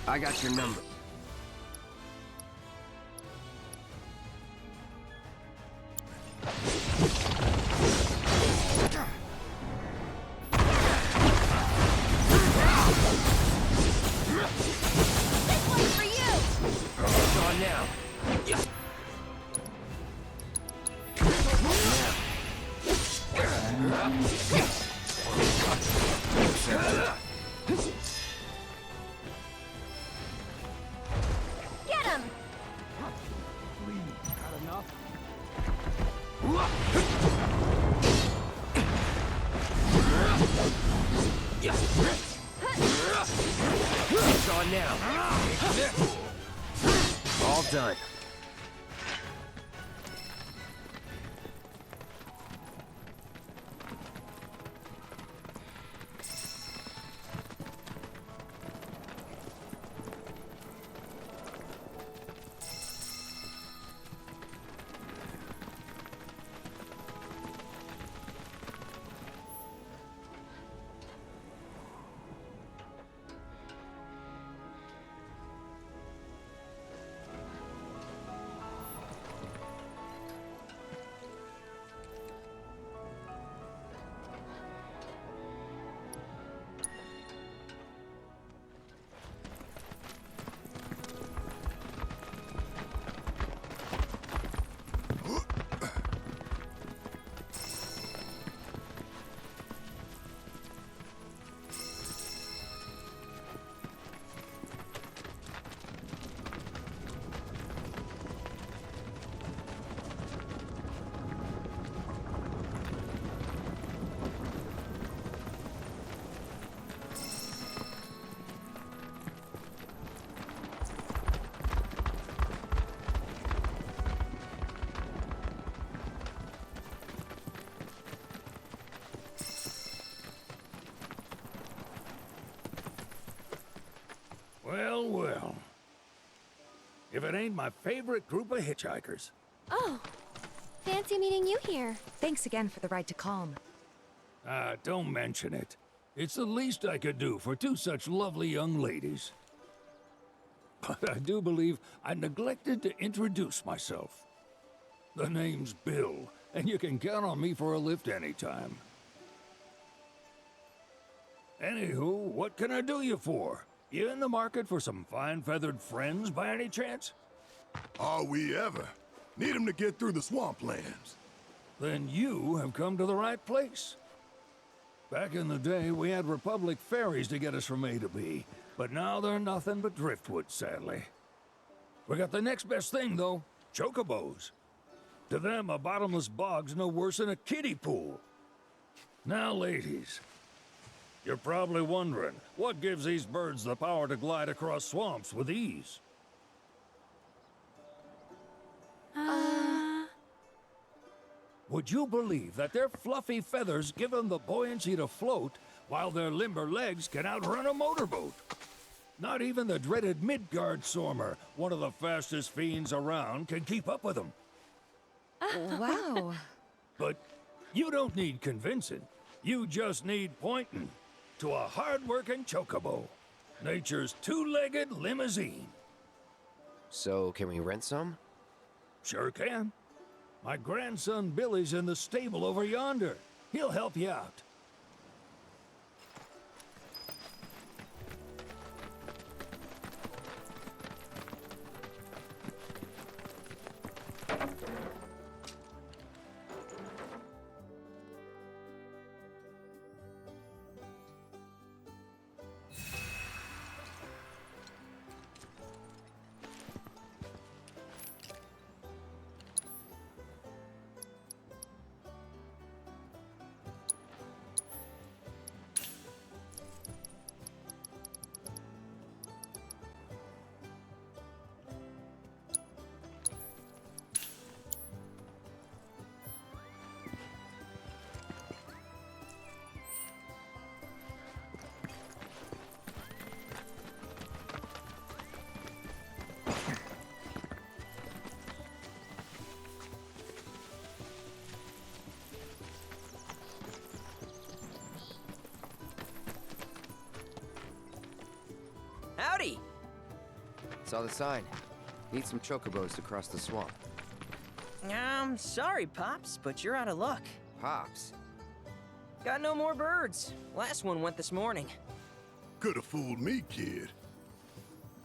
I got your number. This one's for you! It's on now. Get him! Please, not enough? It's on now. All done. Well, well. If it ain't my favorite group of hitchhikers. Oh, fancy meeting you here. Thanks again for the ride to Calm. Don't mention it. It's the least I could do for two such lovely young ladies. But I do believe I neglected to introduce myself. The name's Bill, and you can count on me for a lift anytime. Anywho, what can I do you for? You in the market for some fine-feathered friends by any chance? Are we ever? Need 'em to get through the swamplands. Then you have come to the right place. Back in the day, we had Republic ferries to get us from A to B, but now they're nothing but driftwood, sadly. We got the next best thing, though, chocobos. To them, a bottomless bog's no worse than a kiddie pool. Now, ladies, you're probably wondering, what gives these birds the power to glide across swamps with ease? Would you believe that their fluffy feathers give them the buoyancy to float, while their limber legs can outrun a motorboat? Not even the dreaded Midgard Sormer, one of the fastest fiends around, can keep up with them. Wow. But you don't need convincing. You just need pointing to a hard-working chocobo. Nature's two-legged limousine. So, can we rent some? Sure can. My grandson Billy's in the stable over yonder. He'll help you out. Howdy! Saw the sign. Need some chocobos to cross the swamp. Sorry, Pops, but you're out of luck. Pops. Got no more birds. Last one went this morning. Could have fooled me, kid.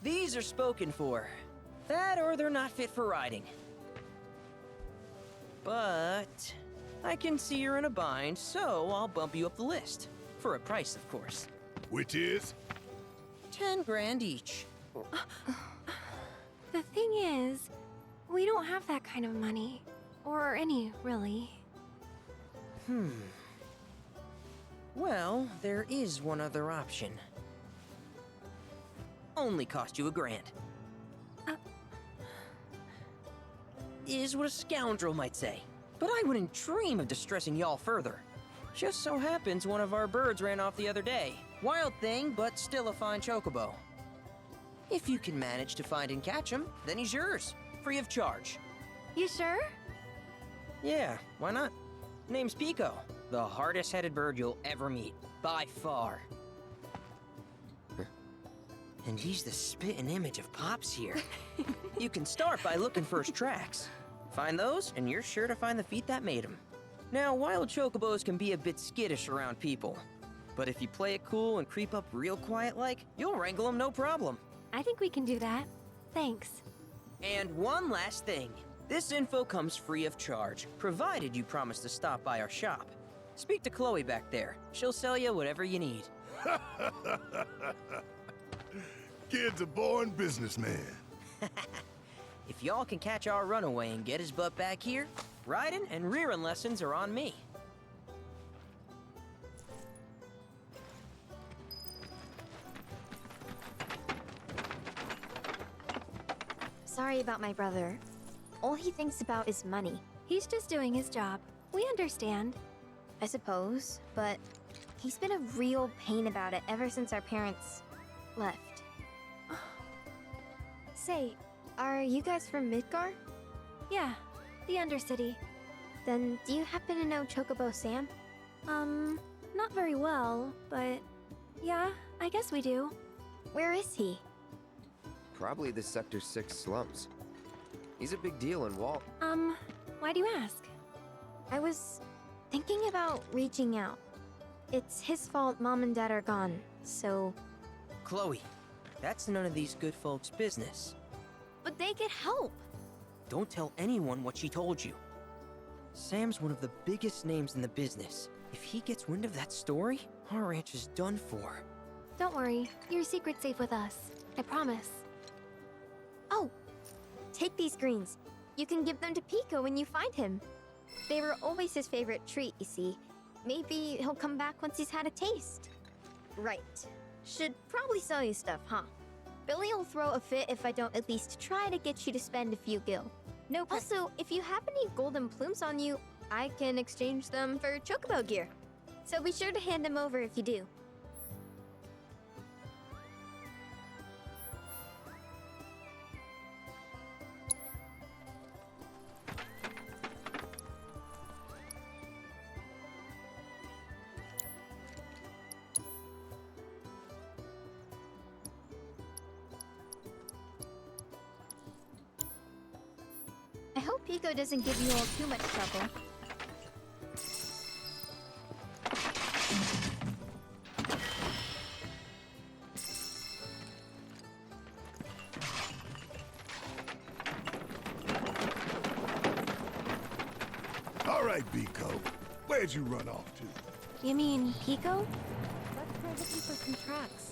These are spoken for. That or they're not fit for riding. But I can see you're in a bind, so I'll bump you up the list. For a price, of course. Which is? 10 grand each. The thing is, we don't have that kind of money. Or any, really. Well, there is one other option. Only cost you 1 grand. Is what a scoundrel might say. But I wouldn't dream of distressing y'all further. Just so happens one of our birds ran off the other day. Wild thing, but still a fine chocobo. If you can manage to find and catch him, then he's yours. Free of charge. You sure? Yeah, why not? Name's Pico. The hardest-headed bird you'll ever meet. By far. And he's the spitting image of Pops here. You can start by looking for his tracks. Find those, and you're sure to find the feet that made him. Now, wild chocobos can be a bit skittish around people. But if you play it cool and creep up real quiet-like, you'll wrangle them no problem. I think we can do that. Thanks. And one last thing. This info comes free of charge, provided you promise to stop by our shop. Speak to Chloe back there. She'll sell you whatever you need. Kid's a born businessman. If y'all can catch our runaway and get his butt back here, riding and rearing lessons are on me. Sorry about my brother. All he thinks about is money. He's just doing his job. We understand. I suppose, but he's been a real pain about it ever since our parents left. Say, are you guys from Midgar? Yeah, the Undercity. Then do you happen to know Chocobo Sam? Not very well, but yeah, I guess we do. Where is he? Probably the Sector 6 slums. He's a big deal in Walt. Why do you ask? I was thinking about reaching out. It's his fault Mom and Dad are gone, so... Chloe, that's none of these good folks' business. But they get help! Don't tell anyone what she told you. Sam's one of the biggest names in the business. If he gets wind of that story, our ranch is done for. Don't worry, your secret's safe with us. I promise. Oh! Take these greens. You can give them to Pico when you find him. They were always his favorite treat, you see. Maybe he'll come back once he's had a taste. Right. Should probably sell you stuff, huh? Billy'll throw a fit if I don't at least try to get you to spend a few gil. No. Also, if you have any golden plumes on you, I can exchange them for chocobo gear. So be sure to hand them over if you do. I hope Pico doesn't give you all too much trouble. All right, Pico. Where'd you run off to? You mean Pico? Let's try looking for some tracks.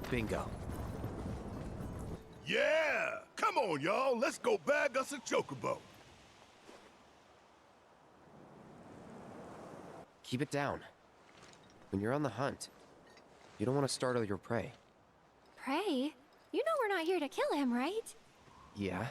Bingo. Yeah! Come on, y'all. Let's go bag us a chocobo. Keep it down. When you're on the hunt, you don't want to startle your prey. Pray? You know we're not here to kill him, right? Yeah?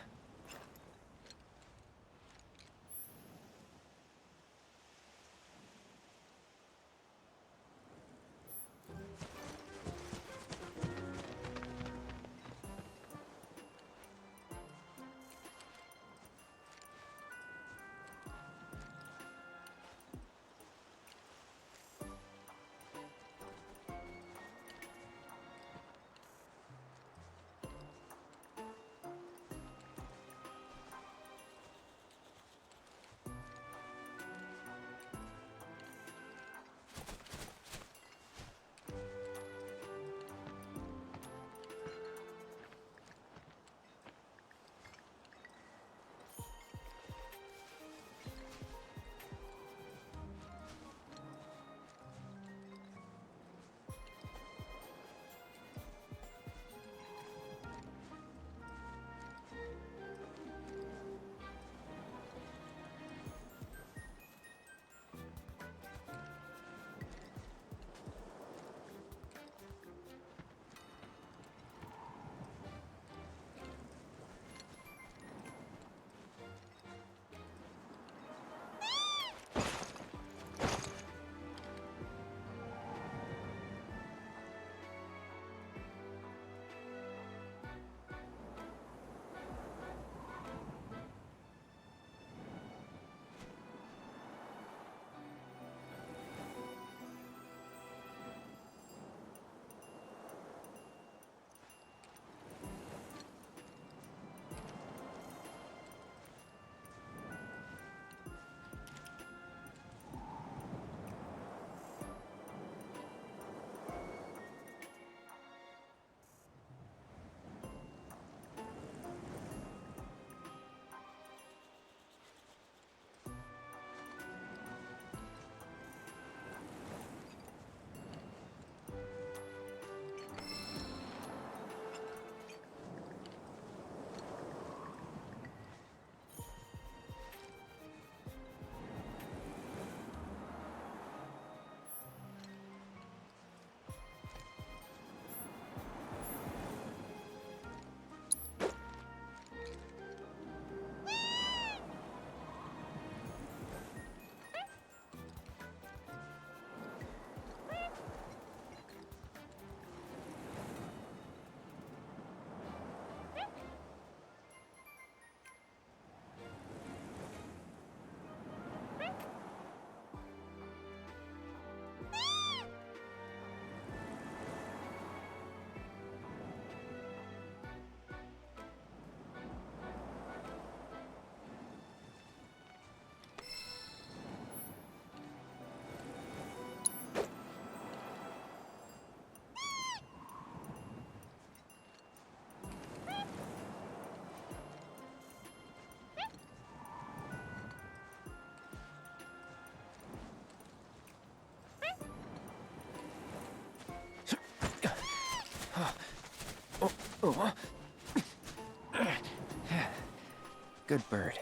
Good bird.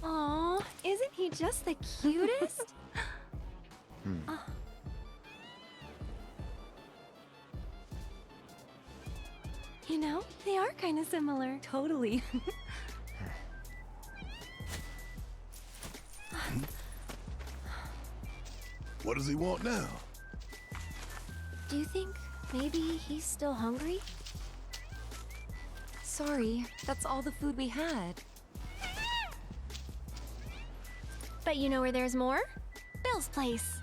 Aw, isn't he just the cutest? Oh. You know, they are kind of similar. Totally. What does he want now? Do you think maybe he's still hungry? Sorry, that's all the food we had. But you know where there's more? Bill's place.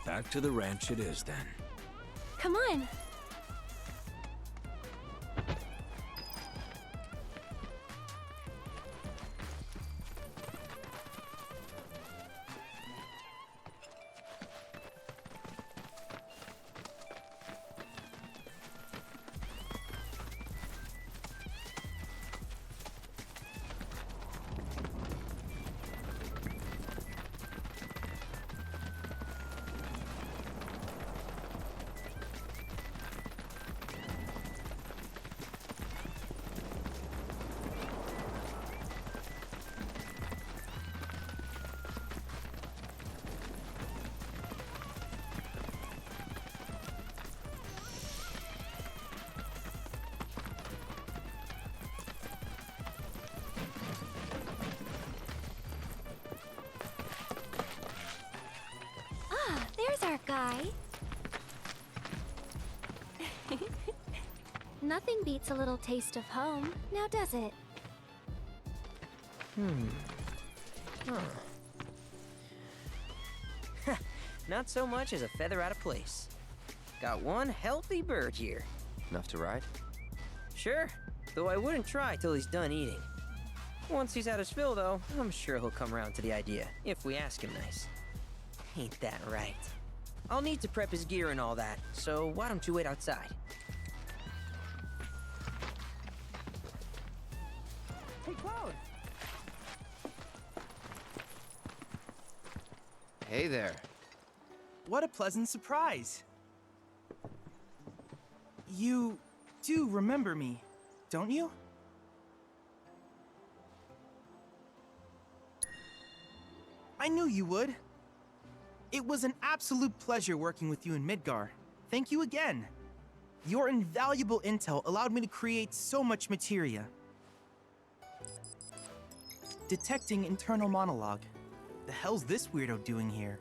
Back to the ranch it is then. Come on. try? Nothing beats a little taste of home, now does it? Not so much as a feather out of place. Got one healthy bird here. Enough to ride? Sure, though I wouldn't try till he's done eating. Once he's had his fill, though, I'm sure he'll come around to the idea, if we ask him nice. Ain't that right? I'll need to prep his gear and all that, so why don't you wait outside? Hey, Cloud! Hey there. What a pleasant surprise! You do remember me, don't you? I knew you would. It was an absolute pleasure working with you in Midgar. Thank you again. Your invaluable intel allowed me to create so much materia. Detecting internal monologue. The hell's this weirdo doing here?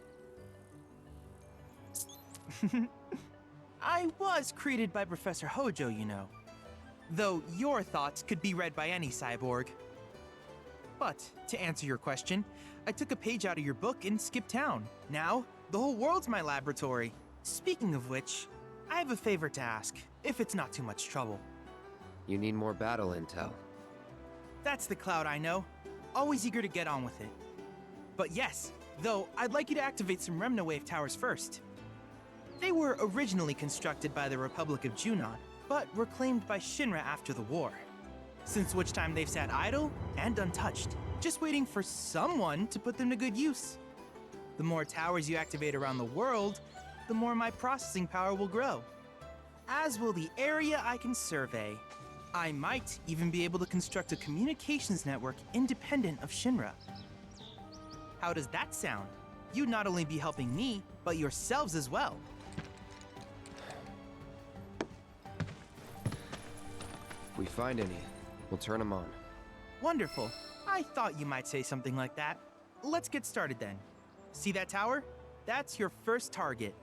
I was created by Professor Hojo, you know. Though your thoughts could be read by any cyborg. But, to answer your question, I took a page out of your book and skipped town. Now, the whole world's my laboratory. Speaking of which, I have a favor to ask, if it's not too much trouble. You need more battle intel. That's the Cloud I know. Always eager to get on with it. But yes, though, I'd like you to activate some Remnawave towers first. They were originally constructed by the Republic of Junon, but were claimed by Shinra after the war. Since which time they've sat idle and untouched, just waiting for someone to put them to good use. The more towers you activate around the world, the more my processing power will grow. As will the area I can survey. I might even be able to construct a communications network independent of Shinra. How does that sound? You'd not only be helping me, but yourselves as well. If we find any, we'll turn them on. Wonderful. I thought you might say something like that. Let's get started then. See that tower? That's your first target.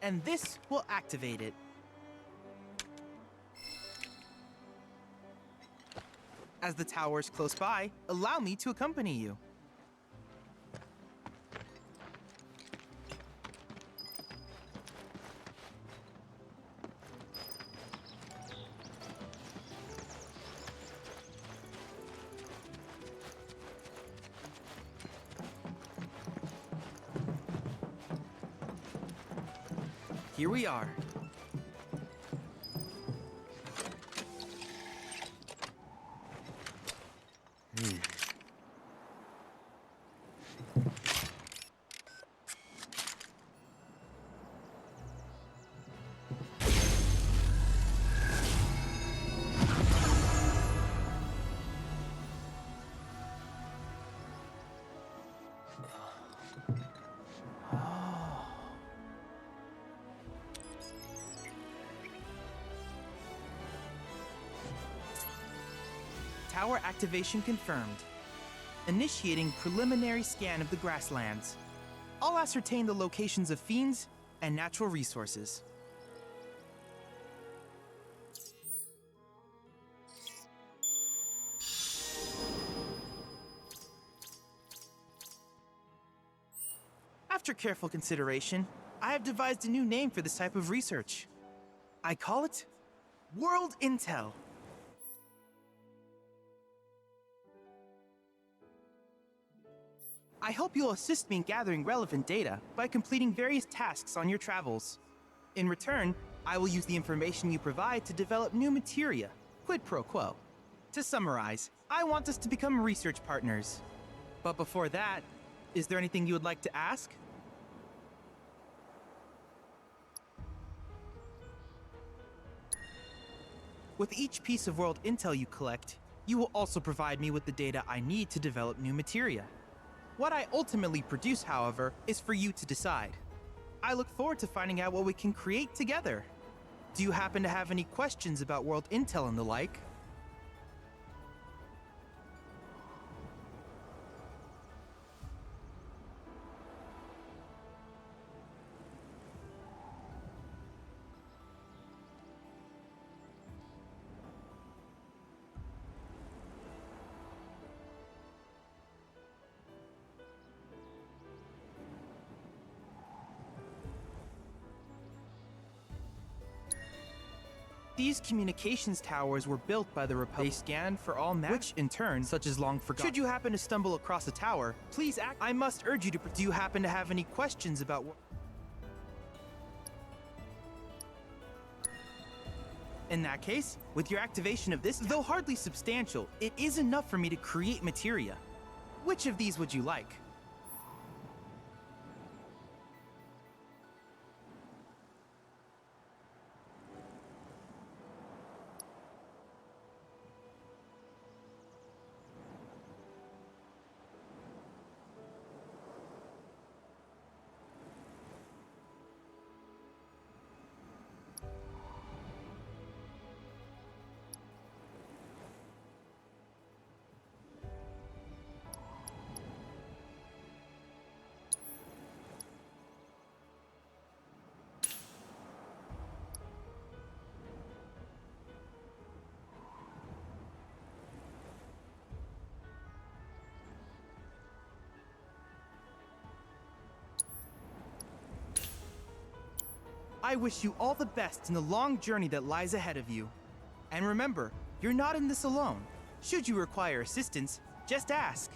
And this will activate it. As the tower's close by, allow me to accompany you. Here we are. Tower activation confirmed. Initiating preliminary scan of the grasslands. I'll ascertain the locations of fiends and natural resources. After careful consideration, I have devised a new name for this type of research. I call it World Intel. I hope you'll assist me in gathering relevant data by completing various tasks on your travels. In return, I will use the information you provide to develop new materia, quid pro quo. To summarize, I want us to become research partners. But before that, is there anything you would like to ask? With each piece of world intel you collect, you will also provide me with the data I need to develop new materia. What I ultimately produce, however, is for you to decide. I look forward to finding out what we can create together. Do you happen to have any questions about world intel and the like? These communications towers were built by the Republic. They scan for all which in turn, such as long forgotten. Should you happen to stumble across a tower, please act. I must urge you to. Do you happen to have any questions about what? In that case, with your activation of this, though hardly substantial, it is enough for me to create materia. Which of these would you like? I wish you all the best in the long journey that lies ahead of you. And remember, you're not in this alone. Should you require assistance, just ask.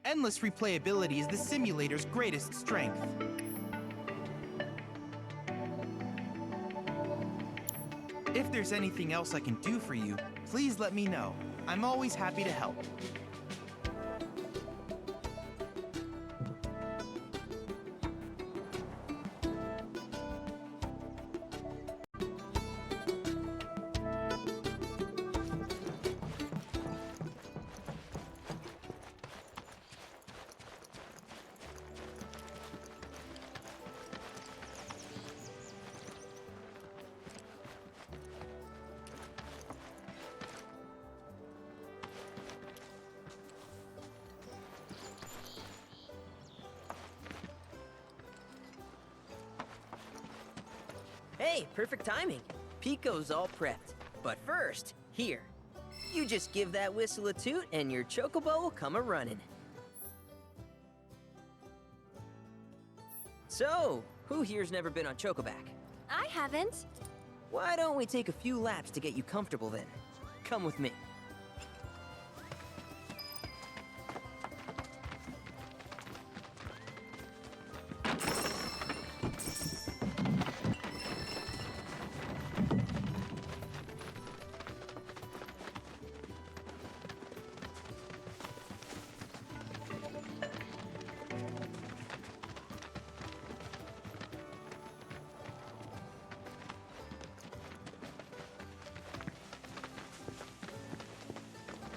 Endless replayability is the simulator's greatest strength. If there's anything else I can do for you, please let me know. I'm always happy to help. Hey, perfect timing. Pico's all prepped. But first, here. You just give that whistle a toot and your chocobo will come a-running. So, who here's never been on Chocoback? I haven't. Why don't we take a few laps to get you comfortable then? Come with me.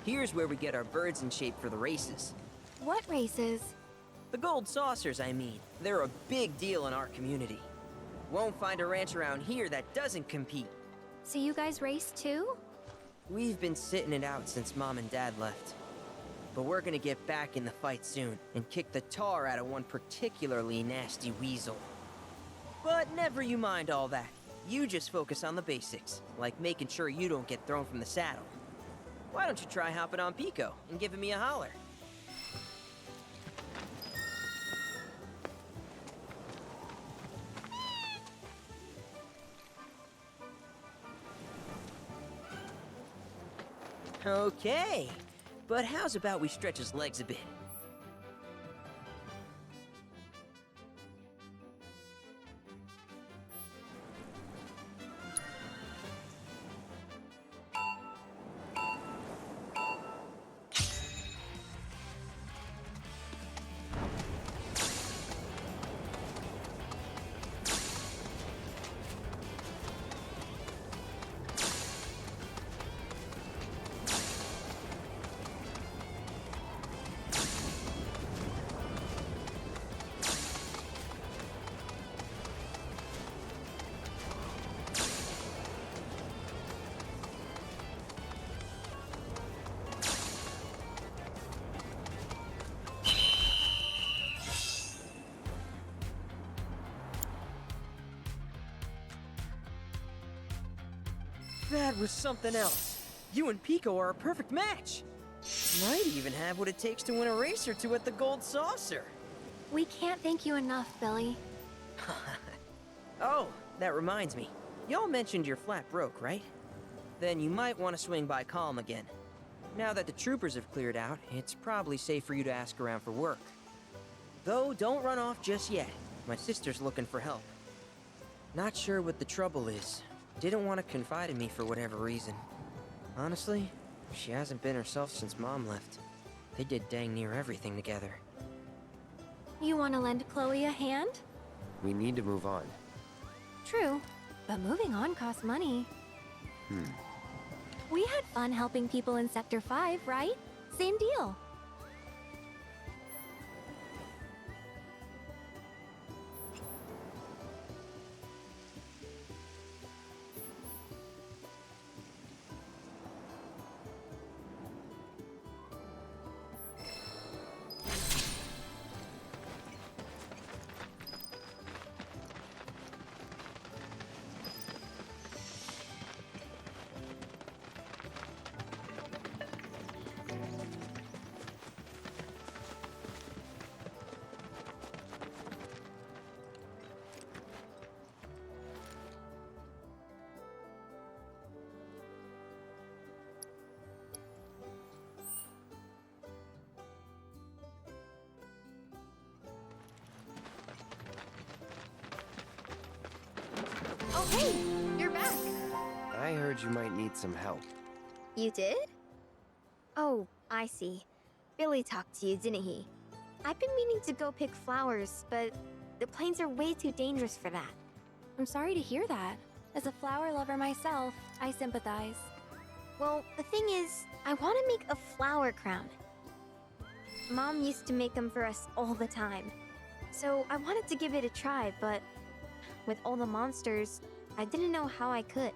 Here's where we get our birds in shape for the races. What races? The gold saucers, I mean. They're a big deal in our community. Won't find a ranch around here that doesn't compete. So you guys race too? We've been sitting it out since Mom and Dad left. But we're gonna get back in the fight soon and kick the tar out of one particularly nasty weasel. But never you mind all that. You just focus on the basics, like making sure you don't get thrown from the saddle. Why don't you try hopping on Pico and giving me a holler? Okay, but how's about we stretch his legs a bit? That was something else. You and Pico are a perfect match. Might even have what it takes to win a race or two at the Gold Saucer. We can't thank you enough, Billy. Oh, that reminds me. Y'all mentioned your flat broke, right? Then you might want to swing by Calm again. Now that the troopers have cleared out, it's probably safe for you to ask around for work. Though, don't run off just yet. My sister's looking for help. Not sure what the trouble is. Didn't want to confide in me for whatever reason. Honestly, she hasn't been herself since Mom left. They did dang near everything together. You want to lend Chloe a hand? We need to move on. True, but moving on costs money. We had fun helping people in Sector 5, right? Same deal. Oh, hey! You're back! I heard you might need some help. You did? Oh, I see. Billy talked to you, didn't he? I've been meaning to go pick flowers, but the plains are way too dangerous for that. I'm sorry to hear that. As a flower lover myself, I sympathize. Well, the thing is, I want to make a flower crown. Mom used to make them for us all the time. So I wanted to give it a try, but with all the monsters, I didn't know how I could.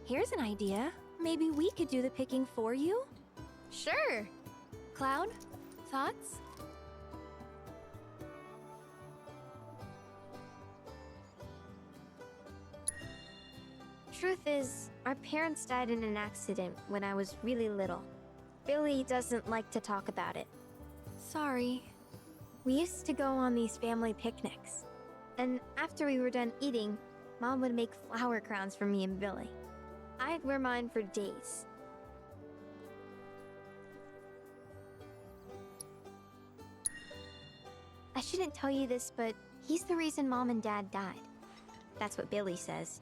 Here's an idea. Maybe we could do the picking for you? Sure! Cloud, thoughts? Truth is, our parents died in an accident when I was really little. Billy doesn't like to talk about it. Sorry. We used to go on these family picnics. And after we were done eating, Mom would make flower crowns for me and Billy. I'd wear mine for days. I shouldn't tell you this, but he's the reason Mom and Dad died. That's what Billy says.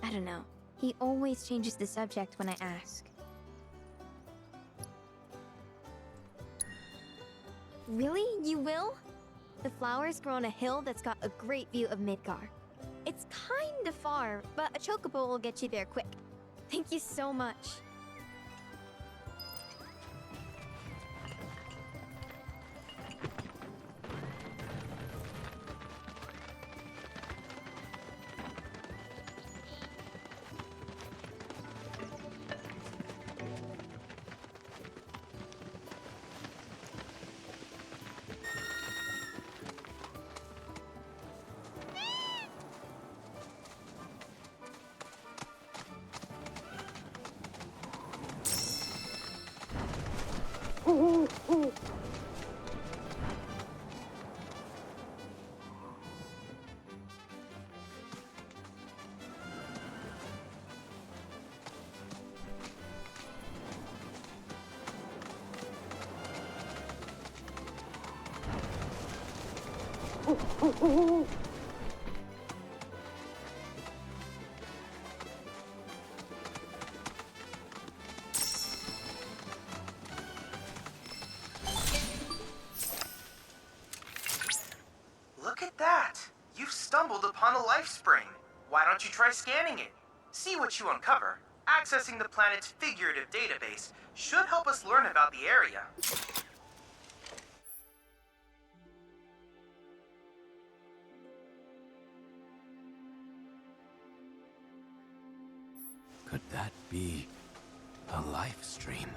I don't know. He always changes the subject when I ask. Really? You will? The flowers grow on a hill that's got a great view of Midgar. It's kinda far, but a chocobo will get you there quick. Thank you so much. Look at that! You've stumbled upon a life spring. Why don't you try scanning it? See what you uncover. Accessing the planet's figurative database should help us learn about the area. Could that be a life stream?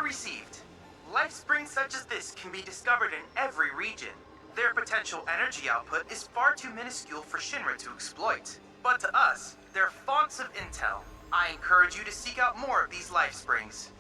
received. Life springs such as this can be discovered in every region. Their potential energy output is far too minuscule for Shinra to exploit. But to us, they're fonts of intel. I encourage you to seek out more of these life springs.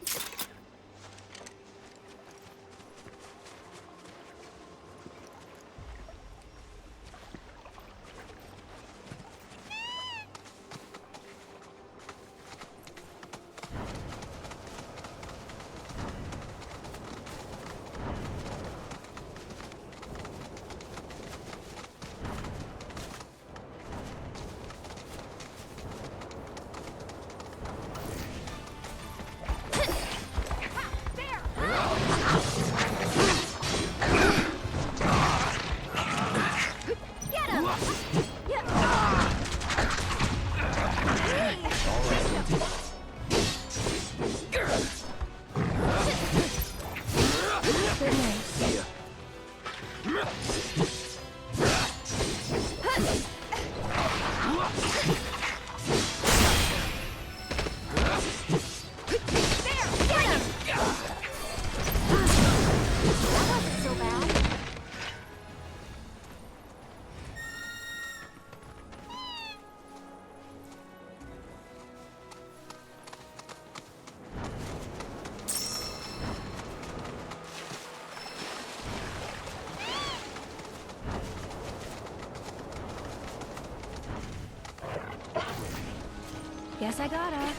Guess I gotta.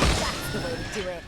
That's the way to do it.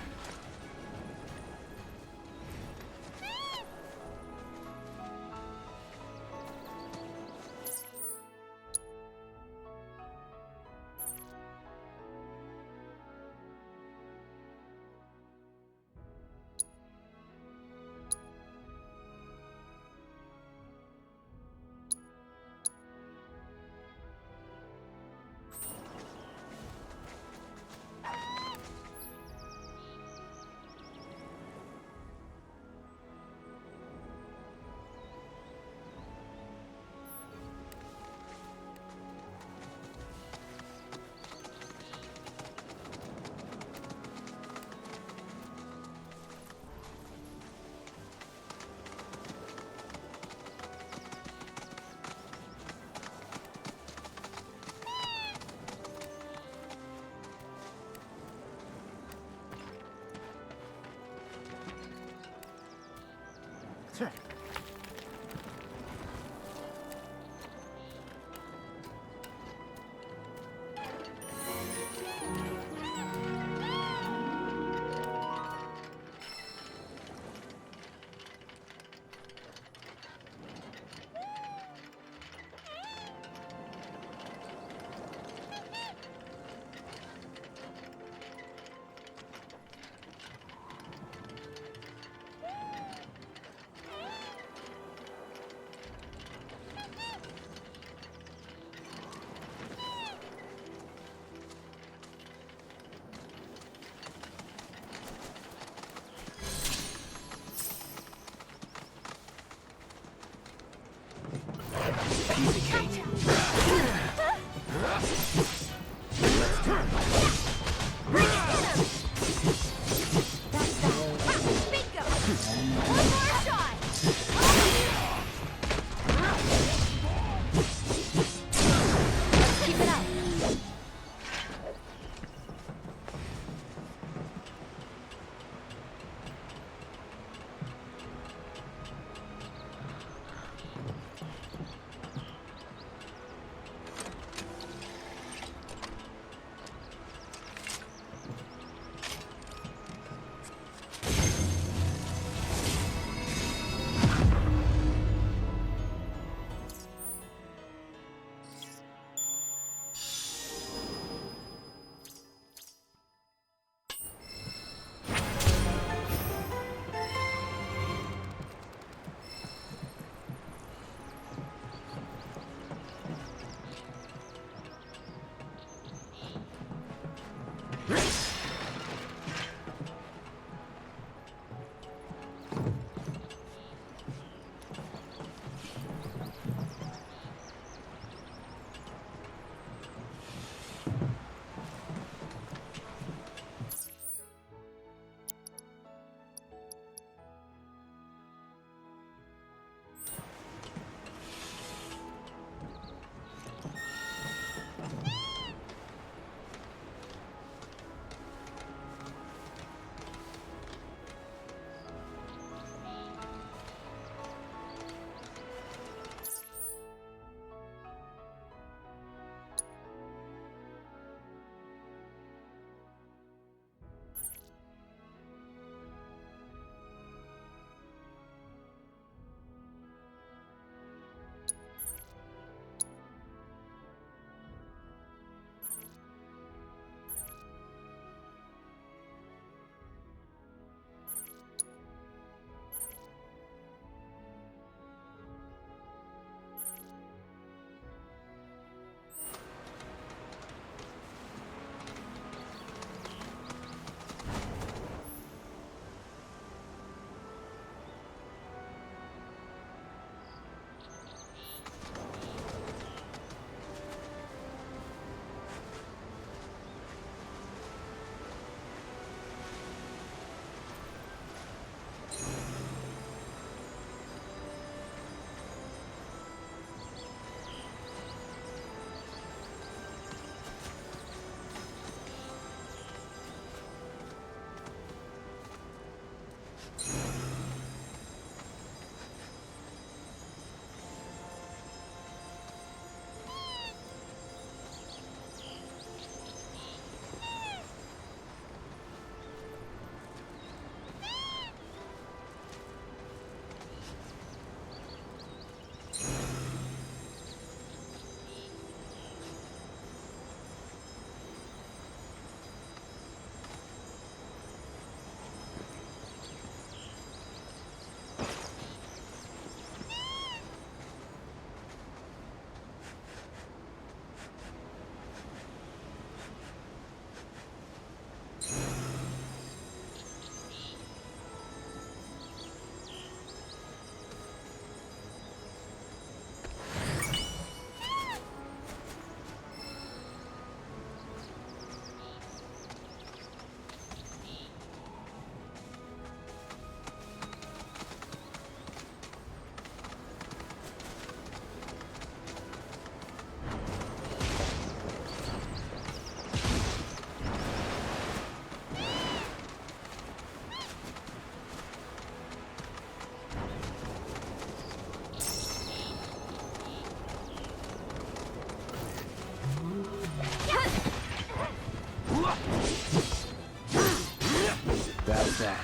That's that.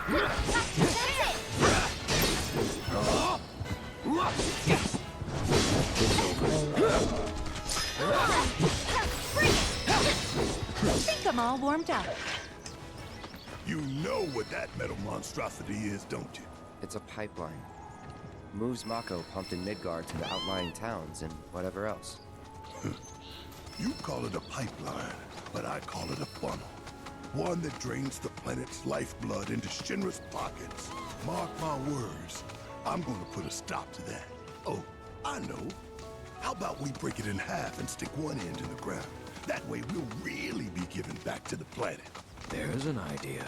I think I'm all warmed up. You know what that metal monstrosity is, don't you? It's a pipeline. Moves Mako pumped in Midgard to the outlying towns and whatever else. You call it a pipeline, but I call it a funnel. One that drains the planet's lifeblood into Shinra's pockets. Mark my words, I'm gonna put a stop to that. Oh, I know. How about we break it in half and stick one end in the ground? That way we'll really be giving back to the planet. There's an idea.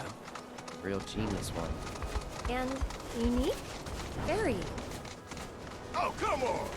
Real genius one. And unique? Very. Oh, come on!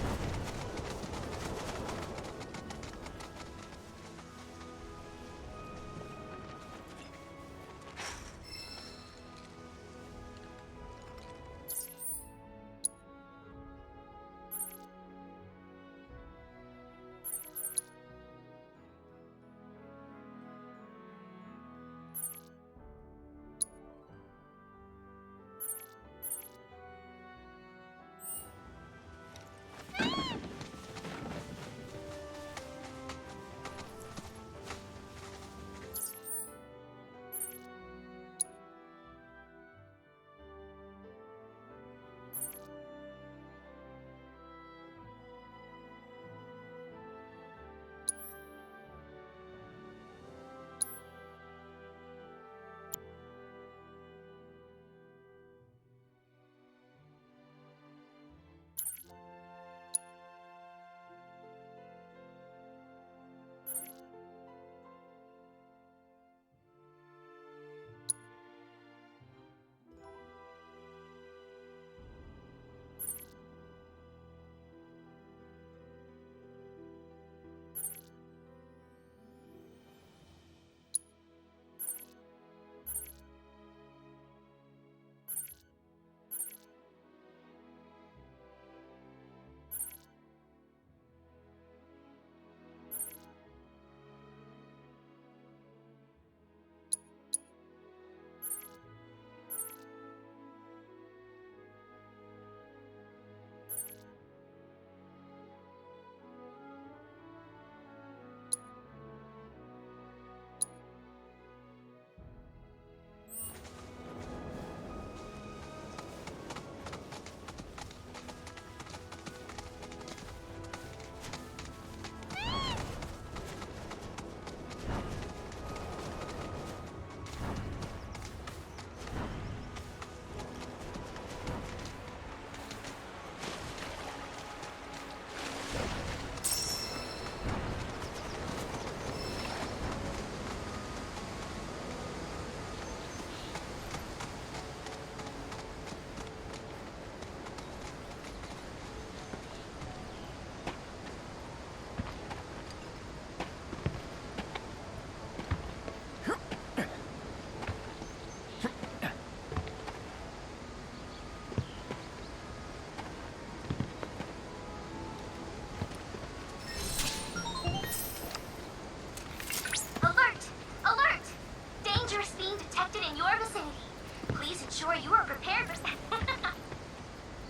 sure you are prepared for...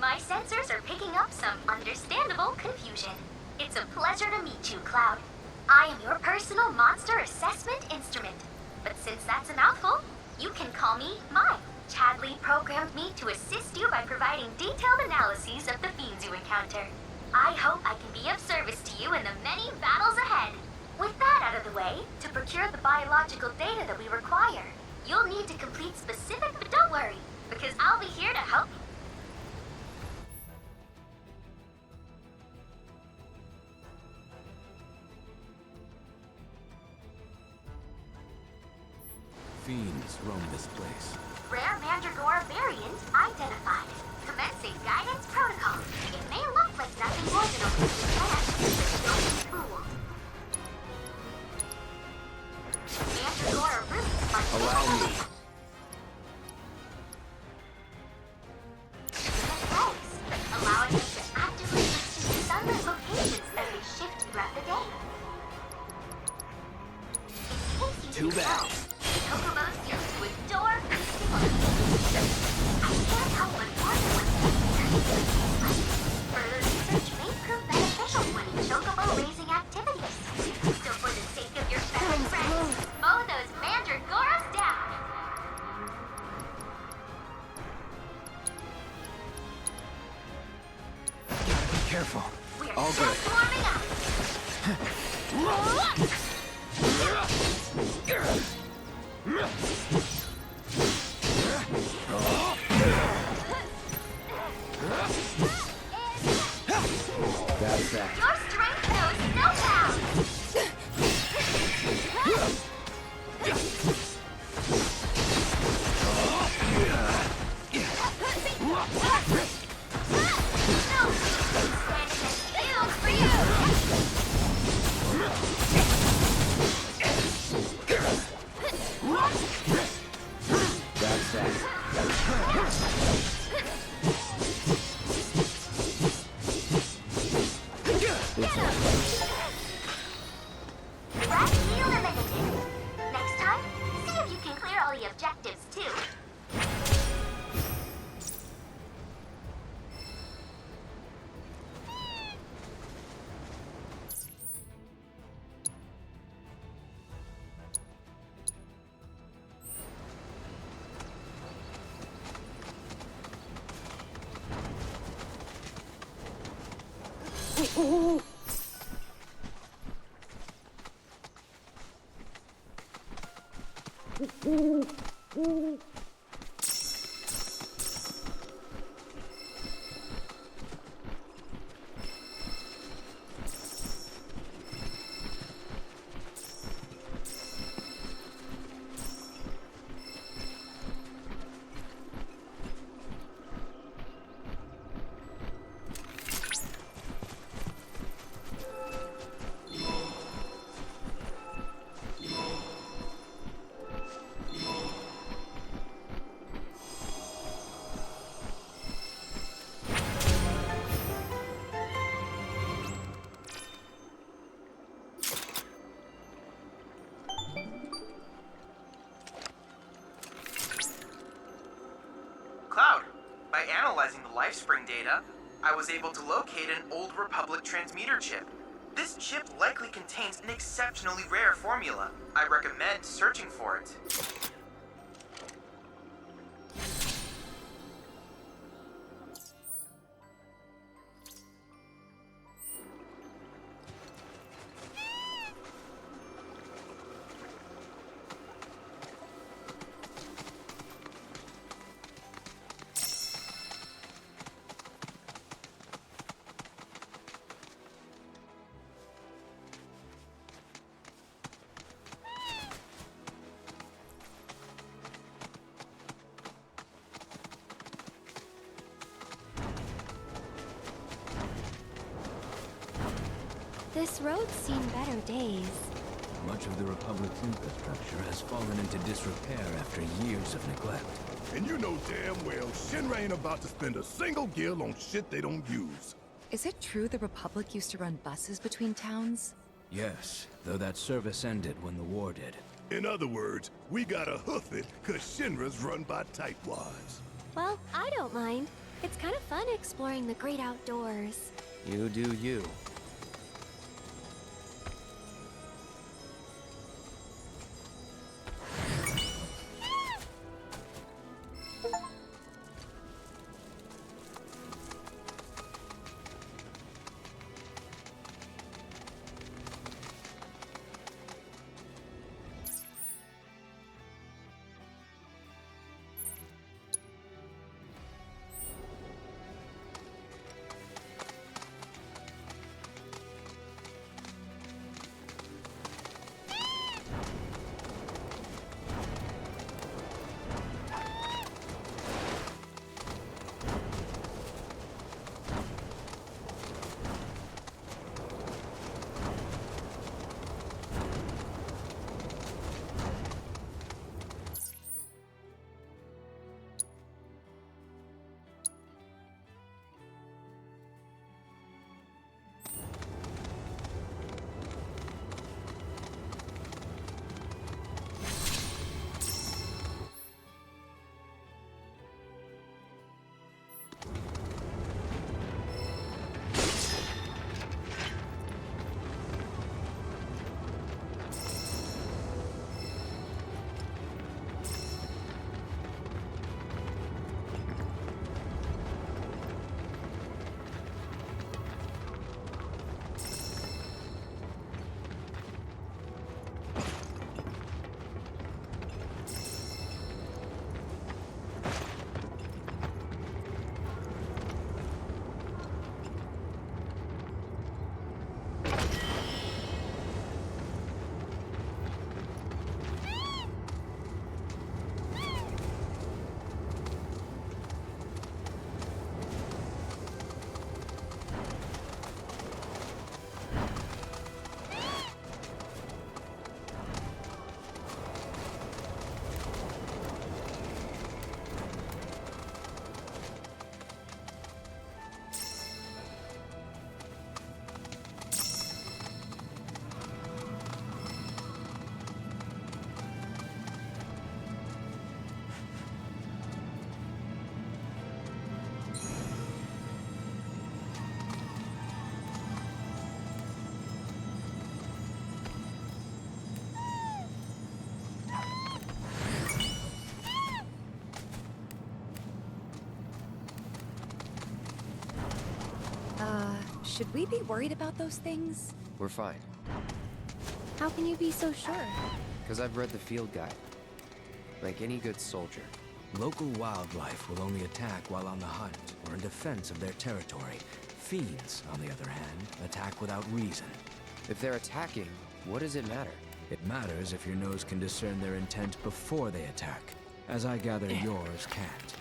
My sensors are picking up some understandable confusion. It's a pleasure to meet you, Cloud. I am your personal monster assessment instrument. But since that's a mouthful, you can call me Mime. Chadley programmed me to assist you by providing detailed analyses of the fiends you encounter. I hope I can be of service to you in the many battles ahead. With that out of the way, to procure the biological data that we require, you'll need to complete specific... But don't worry, because I'll be here to help you. Fiends roam this place. Rare Mandragora variant identified. Commencing guidance protocol. It may look like nothing more than a wicked plant, but don't be fooled. Mandragora roots are... Allow me. Legs, allowing us to actively pursue sunlit locations as we shift throughout the day. In case you Too didn't bad. know, Chocobos used to adore Careful. We're All just good. warming up. That's that. Your strength knows no bounds. No, standing a shield for That's that. Threat eliminated. Next time, see if you can clear all the objectives too. Cloud, by analyzing the LifeSpring data, I was able to locate an old Republic transmitter chip. This chip likely contains an exceptionally rare formula. I recommend searching for it. This road's seen better days. Much of the Republic's infrastructure has fallen into disrepair after years of neglect. And you know damn well Shinra ain't about to spend a single gil on shit they don't use. Is it true the Republic used to run buses between towns? Yes, though that service ended when the war did. In other words, we gotta hoof it, cause Shinra's run by tightwads. Well, I don't mind. It's kind of fun exploring the great outdoors. You do you. Should we be worried about those things? We're fine, How can you be so sure? because I've read the field guide. Like any good soldier. Local wildlife will only attack while on the hunt or in defense of their territory. Fiends, on the other hand, attack without reason. If they're attacking, what does it matter? It matters if your nose can discern their intent before they attack, as I gather yours can't.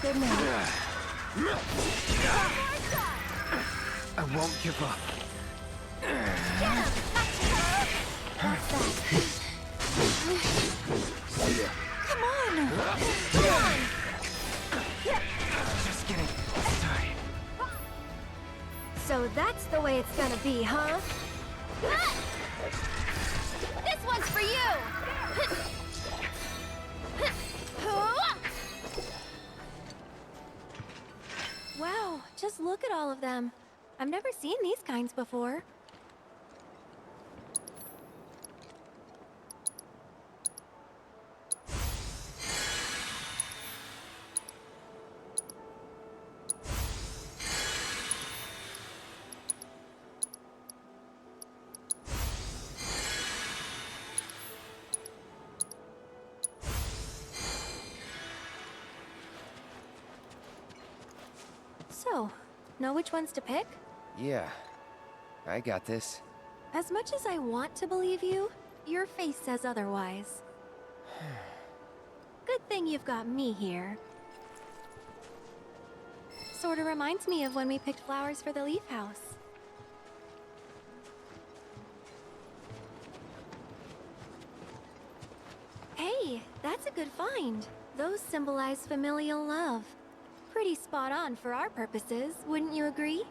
Good night. I won't give up. See ya. Come on! Just kidding. Sorry. So that's the way it's gonna be, huh? This one's for you! Wow, just look at all of them. I've never seen these kinds before. So, know which ones to pick? Yeah, I got this. As much as I want to believe you, your face says otherwise. Good thing you've got me here. Sorta reminds me of when we picked flowers for the leaf house. Hey, that's a good find. Those symbolize familial love. Pretty spot on for our purposes, wouldn't you agree?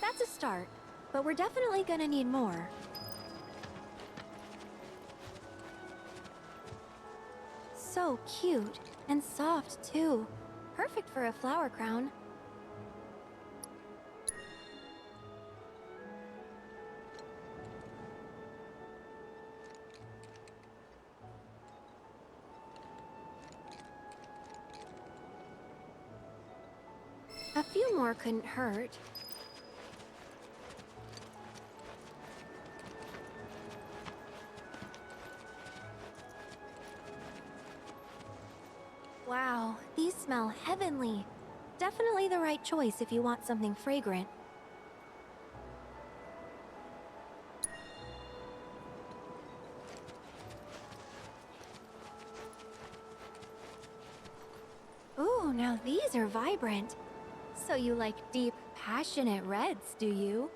That's a start, but we're definitely gonna need more. So cute, and soft too. Perfect for a flower crown. A few more couldn't hurt. Wow, these smell heavenly. Definitely the right choice if you want something fragrant. Ooh, now these are vibrant. So you like deep, passionate reds, do you?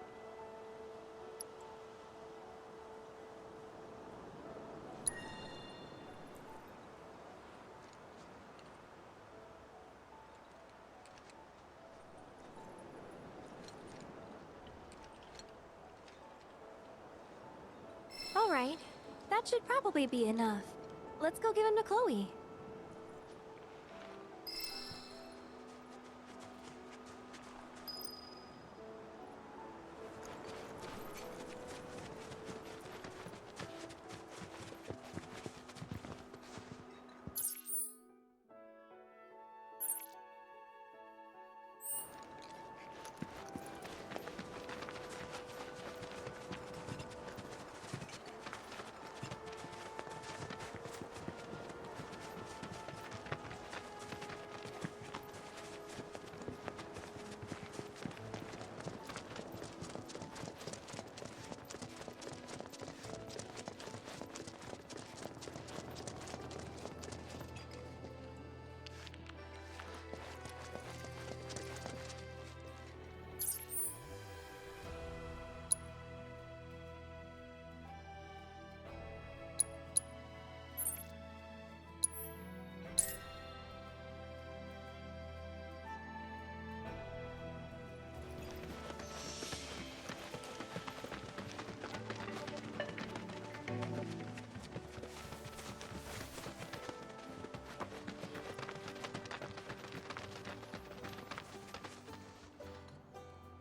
right. That should probably be enough. Let's go give him to Chloe.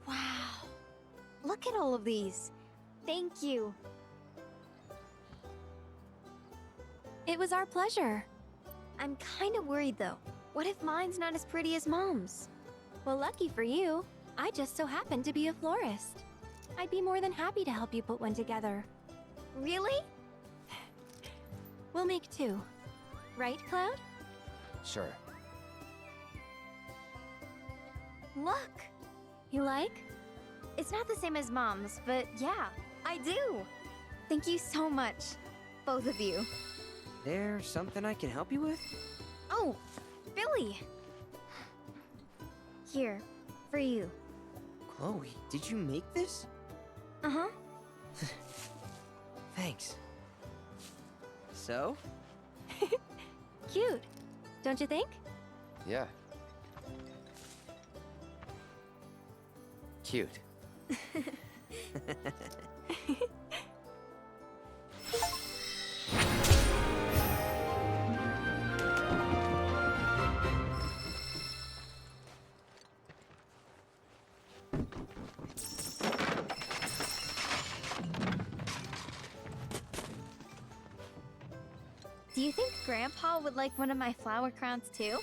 Wow. Look at all of these. Thank you. It was our pleasure. I'm kind of worried though. What if mine's not as pretty as Mom's? Well, lucky for you, I just so happen to be a florist. I'd be more than happy to help you put one together. Really? We'll make two. Right, Cloud? Sure. Look! You like? It's not the same as Mom's, but yeah, I do. Thank you so much, both of you. There's something I can help you with? Oh, Billy! Here, for you. Chloe, did you make this? Uh-huh. Thanks. So? Cute, don't you think? Yeah. Cute. Do you think Grandpa would like one of my flower crowns too?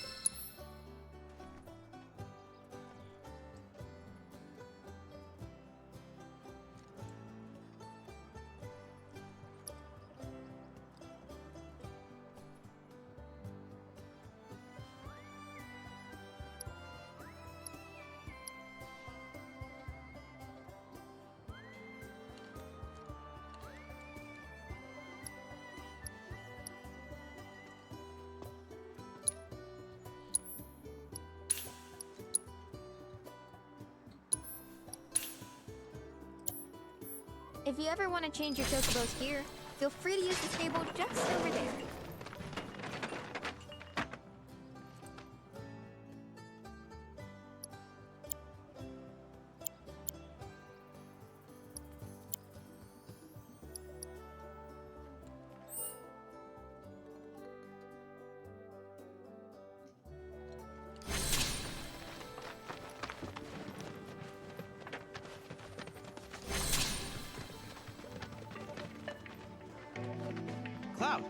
If you ever want to change your chocobos here, feel free to use the stable just over there. Cloud,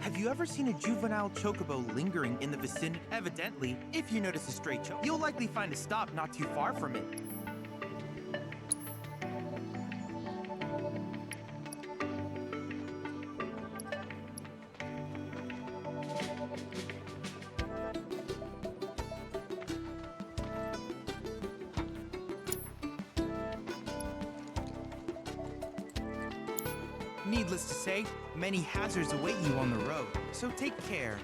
have you ever seen a juvenile chocobo lingering in the vicinity? Evidently, if you notice a stray chocobo, you'll likely find a stop not too far from it. Needless to say, many hazards await you on the road, so take care